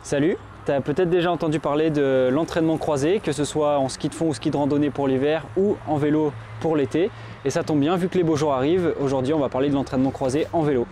Salut, tu as peut-être déjà entendu parler de l'entraînement croisé, que ce soit en ski de fond ou ski de randonnée pour l'hiver ou en vélo pour l'été. Et ça tombe bien, vu que les beaux jours arrivent, aujourd'hui on va parler de l'entraînement croisé en vélo.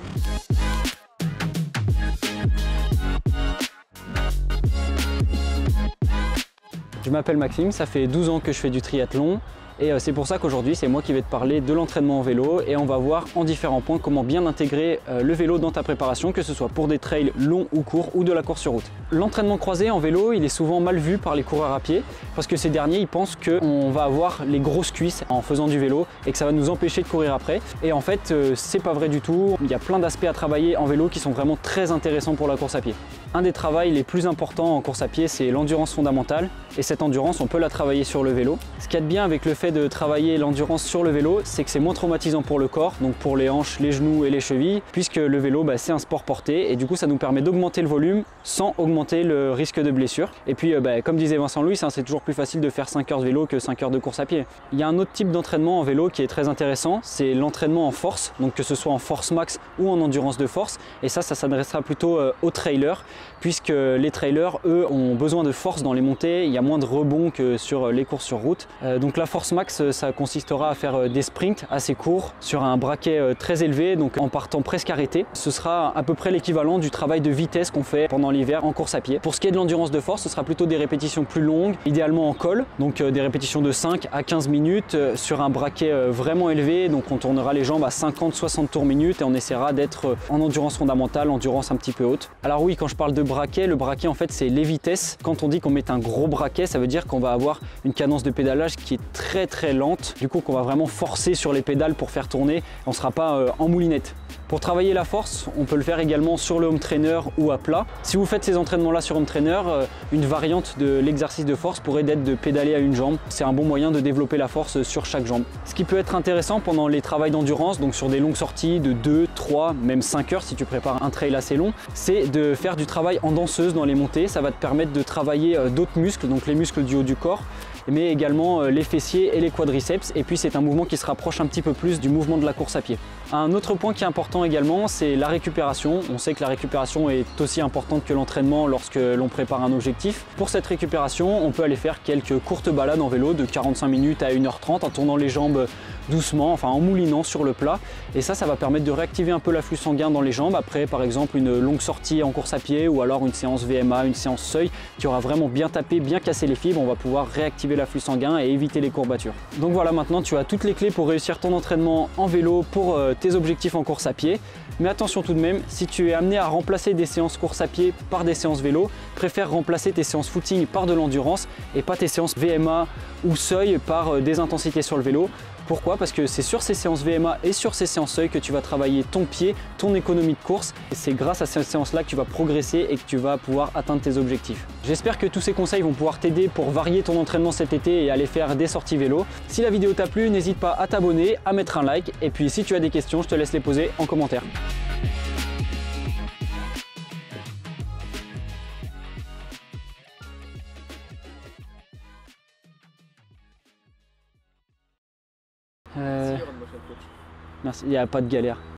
Je m'appelle Maxime, ça fait 12 ans que je fais du triathlon. Et c'est pour ça qu'aujourd'hui, c'est moi qui vais te parler de l'entraînement en vélo et on va voir en différents points comment bien intégrer le vélo dans ta préparation, que ce soit pour des trails longs ou courts ou de la course sur route. L'entraînement croisé en vélo, il est souvent mal vu par les coureurs à pied parce que ces derniers, ils pensent qu'on va avoir les grosses cuisses en faisant du vélo et que ça va nous empêcher de courir après. Et en fait, c'est pas vrai du tout. Il y a plein d'aspects à travailler en vélo qui sont vraiment très intéressants pour la course à pied. Un des travaux les plus importants en course à pied, c'est l'endurance fondamentale. Et cette endurance, on peut la travailler sur le vélo. Ce qu'il y a de bien avec le fait de travailler l'endurance sur le vélo, c'est que c'est moins traumatisant pour le corps, donc pour les hanches, les genoux et les chevilles, puisque le vélo, c'est un sport porté et du coup, ça nous permet d'augmenter le volume sans augmenter le risque de blessure. Et puis, comme disait Vincent Louis, c'est toujours plus facile de faire 5 heures de vélo que 5 heures de course à pied. Il y a un autre type d'entraînement en vélo qui est très intéressant, c'est l'entraînement en force, donc que ce soit en force max ou en endurance de force. Et ça s'adressera plutôt aux trailers, puisque les trailers, eux, ont besoin de force dans les montées. Il y a moins de rebond que sur les courses sur route. Donc la force max, ça consistera à faire des sprints assez courts sur un braquet très élevé, donc en partant presque arrêté. Ce sera à peu près l'équivalent du travail de vitesse qu'on fait pendant l'hiver en course à pied. Pour ce qui est de l'endurance de force, ce sera plutôt des répétitions plus longues, idéalement en col, donc des répétitions de 5 à 15 minutes sur un braquet vraiment élevé. Donc on tournera les jambes à 50-60 tours minute et on essaiera d'être en endurance fondamentale, endurance un petit peu haute. Alors oui, quand je parle de braquet, le braquet en fait c'est les vitesses. Quand on dit qu'on met un gros braquet, ça veut dire qu'on va avoir une cadence de pédalage qui est très lente, du coup qu'on va vraiment forcer sur les pédales pour faire tourner, on ne sera pas en moulinette. Pour travailler la force, on peut le faire également sur le home trainer ou à plat. Si vous faites ces entraînements là sur home trainer, une variante de l'exercice de force pourrait être de pédaler à une jambe. C'est un bon moyen de développer la force sur chaque jambe. Ce qui peut être intéressant pendant les travaux d'endurance, donc sur des longues sorties de 2, 3, même 5 heures si tu prépares un trail assez long, c'est de faire du travail en danseuse dans les montées. Ça va te permettre de travailler d'autres muscles, donc les muscles du haut du corps, mais également les fessiers et les quadriceps. Et puis c'est un mouvement qui se rapproche un petit peu plus du mouvement de la course à pied. Un autre point qui est important également, c'est la récupération. On sait que la récupération est aussi importante que l'entraînement lorsque l'on prépare un objectif. Pour cette récupération, on peut aller faire quelques courtes balades en vélo de 45 minutes à 1h30 en tournant les jambes doucement, enfin en moulinant sur le plat. Et ça va permettre de réactiver un peu l'afflux sanguin dans les jambes après par exemple une longue sortie en course à pied ou alors une séance VMA, une séance seuil qui aura vraiment bien tapé, bien cassé les fibres. On va pouvoir réactiver l'afflux sanguin et éviter les courbatures. Donc voilà, maintenant tu as toutes les clés pour réussir ton entraînement en vélo pour tes objectifs en course à pied. Mais attention tout de même, si tu es amené à remplacer des séances course à pied par des séances vélo, préfère remplacer tes séances footing par de l'endurance et pas tes séances VMA ou seuil par des intensités sur le vélo. Pourquoi? Parce que c'est sur ces séances VMA et sur ces séances seuil que tu vas travailler ton pied, ton économie de course. Et c'est grâce à ces séances-là que tu vas progresser et que tu vas pouvoir atteindre tes objectifs. J'espère que tous ces conseils vont pouvoir t'aider pour varier ton entraînement cet été et aller faire des sorties vélo. Si la vidéo t'a plu, n'hésite pas à t'abonner, à mettre un like. Et puis si tu as des questions, je te laisse les poser en commentaire. Merci, il n'y a pas de galère.